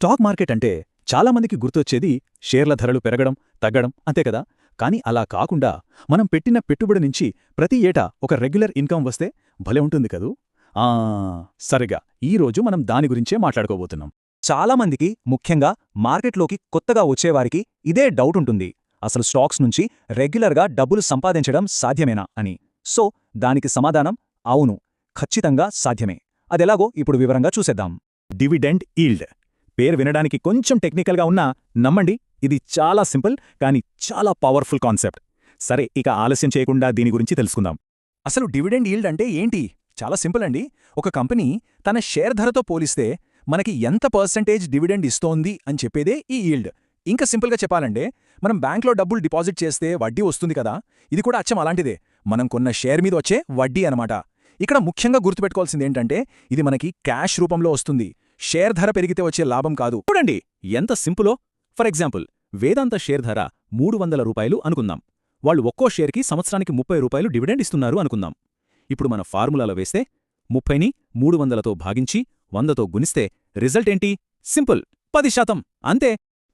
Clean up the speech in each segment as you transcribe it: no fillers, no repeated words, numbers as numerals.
Stock market అంటే చాలామందికి గుర్తొచ్చేది షేర్ల ధరలు పెరగడం తగ్గడం అంతే కదా. కానీ అలా కాకుండా మనం పెట్టిన పెట్టుబడి నుంచి ప్రతి ఏటా ఒక రెగ్యులర్ ఇన్కమ్ వస్తే భలే ఉంటుంది కదూ. ఆ సరిగా ఈరోజు మనం దాని గురించే మాట్లాడుకోబోతున్నాం. చాలామందికి, ముఖ్యంగా మార్కెట్లోకి కొత్తగా వచ్చేవారికి ఇదే డౌట్ ఉంటుంది, అసలు స్టాక్స్ నుంచి రెగ్యులర్గా డబ్బులు సంపాదించడం సాధ్యమేనా అని. సో దానికి సమాధానం అవును, ఖచ్చితంగా సాధ్యమే. అదెలాగో ఇప్పుడు వివరంగా చూసేద్దాం. డివిడెండ్ ఈల్డ్ పేరు వినడానికి కొంచెం టెక్నికల్గా ఉన్నా నమ్మండి, ఇది చాలా సింపుల్ కానీ చాలా పవర్ఫుల్ కాన్సెప్ట్. సరే, ఇక ఆలస్యం చేయకుండా దీని గురించి తెలుసుకుందాం. అసలు డివిడెండ్ ఈల్డ్ అంటే ఏంటి? చాలా సింపుల్ అండి. ఒక కంపెనీ తన షేర్ ధరతో పోలిస్తే మనకి ఎంత పర్సెంటేజ్ డివిడెండ్ ఇస్తోంది అని చెప్పేదే ఈ ఈల్డ్. ఇంకా సింపుల్గా చెప్పాలంటే, మనం బ్యాంక్లో డబ్బులు డిపాజిట్ చేస్తే వడ్డీ వస్తుంది కదా, ఇది కూడా అచ్చం అలాంటిదే. మనం కొన్న షేర్ మీద వచ్చే వడ్డీ అనమాట. ఇక్కడ ముఖ్యంగా గుర్తుపెట్టుకోవాల్సిందేంటంటే, ఇది మనకి క్యాష్ రూపంలో వస్తుంది, షేర్ ధర పెరిగితే వచ్చే లాభం కాదు. చూడండి ఎంత సింపులో. ఫర్ ఎగ్జాంపుల్, వేదాంత షేర్ ధర 300 రూపాయలు అనుకుందాం. వాళ్ళు ఒక్కో షేర్కి సంవత్సరానికి 30 రూపాయలు డివిడెండ్ ఇస్తున్నారు అనుకుందాం. ఇప్పుడు మన ఫార్ములాలో వేస్తే 30ని 300తో భాగించి 100తో గుణిస్తే రిజల్ట్ ఏంటి? సింపుల్, 10%. అంతే.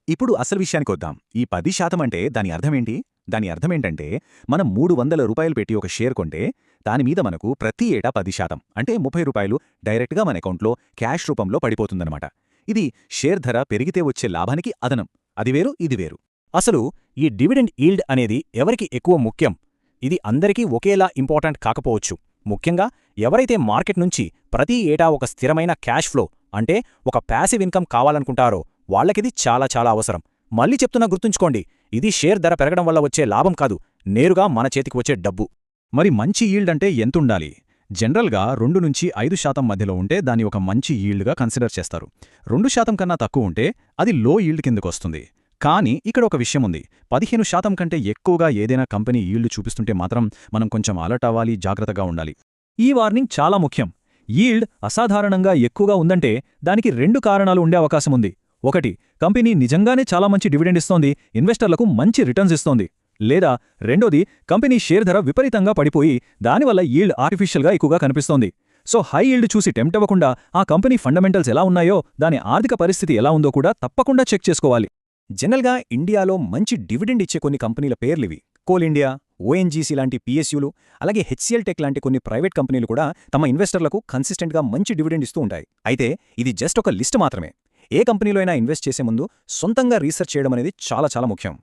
ఇప్పుడు అసలు విషయానికొద్దాం. ఈ 10% అంటే దాని అర్థమేంటి? దాని అర్థమేంటంటే, మనం 300 రూపాయలు పెట్టి ఒక షేర్ కొంటే దానిమీద మనకు ప్రతి ఏటా 10% అంటే 30 రూపాయలు డైరెక్ట్గా మన అకౌంట్లో క్యాష్ రూపంలో పడిపోతుందన్నమాట. ఇది షేర్ ధర పెరిగితే వచ్చే లాభానికి అదనం. అది వేరు, ఇది వేరు. అసలు ఈ డివిడెండ్ ఈల్డ్ అనేది ఎవరికి ఎక్కువ ముఖ్యం? ఇది అందరికీ ఒకేలా ఇంపార్టెంట్ కాకపోవచ్చు. ముఖ్యంగా ఎవరైతే మార్కెట్ నుంచి ప్రతి ఏటా ఒక స్థిరమైన క్యాష్ ఫ్లో అంటే ఒక ప్యాసివ్ ఇన్కమ్ కావాలనుకుంటారో వాళ్లకిది చాలా చాలా అవసరం. మళ్ళీ చెప్తున్నా, గుర్తుంచుకోండి, ఇది షేర్ ధర పెరగడం వల్ల వచ్చే లాభం కాదు, నేరుగా మన చేతికి వచ్చే డబ్బు. మరి మంచి ఈల్డ్ అంటే ఎంతుండాలి? జనరల్గా 2 నుంచి 5% మధ్యలో ఉంటే దాన్ని ఒక మంచి ఈల్డ్గా కన్సిడర్ చేస్తారు. 2% కన్నా తక్కువ ఉంటే అది లో ఈల్డ్ కిందకొస్తుంది. కానీ ఇక్కడ ఒక విషయం ఉంది, 15% కంటే ఎక్కువగా ఏదైనా కంపెనీ ఈల్డ్ చూపిస్తుంటే మాత్రం మనం కొంచెం అలర్ట్ అవ్వాలి, జాగ్రత్తగా ఉండాలి. ఈ వార్నింగ్ చాలా ముఖ్యం. ఈల్డ్ అసాధారణంగా ఎక్కువగా ఉందంటే దానికి 2 కారణాలు ఉండే అవకాశం ఉంది. ఒకటి, కంపెనీ నిజంగానే చాలా మంచి డివిడెండ్ ఇస్తోంది, ఇన్వెస్టర్లకు మంచి రిటర్న్స్ ఇస్తోంది. లేదా రెండోది, కంపెనీ షేర్ ధర విపరీతంగా పడిపోయి దానివల్ల ఈల్డ్ ఆర్టిఫిషియల్గా ఎక్కువగా కనిపిస్తోంది. సో హై ఈల్డ్ చూసి టెంప్ట్ అవ్వకుండా ఆ కంపెనీ ఫండమెంటల్స్ ఎలా ఉన్నాయో, దాని ఆర్థిక పరిస్థితి ఎలా ఉందో కూడా తప్పకుండా చెక్ చేసుకోవాలి. జనరల్గా ఇండియాలో మంచి డివిడెండ్ ఇచ్చే కొన్ని కంపెనీల పేర్లివి. కోల్ ఇండియా, ఓఎన్జీసీ లాంటి పిఎస్యూలు, అలాగే హెచ్సిఎల్ టెక్ లాంటి కొన్ని ప్రైవేట్ కంపెనీలు కూడా తమ ఇన్వెస్టర్లకు కన్సిస్టెంట్గా మంచి డివిడెండ్ ఇస్తూ ఉంటాయి. అయితే ఇది జస్ట్ ఒక లిస్ట్ మాత్రమే. ఏ కంపెనీలో అయినా ఇన్వెస్ట్ చేసే ముందు సొంతంగా రీసెర్చ్ చేయడం అనేది చాలా చాలా ముఖ్యం.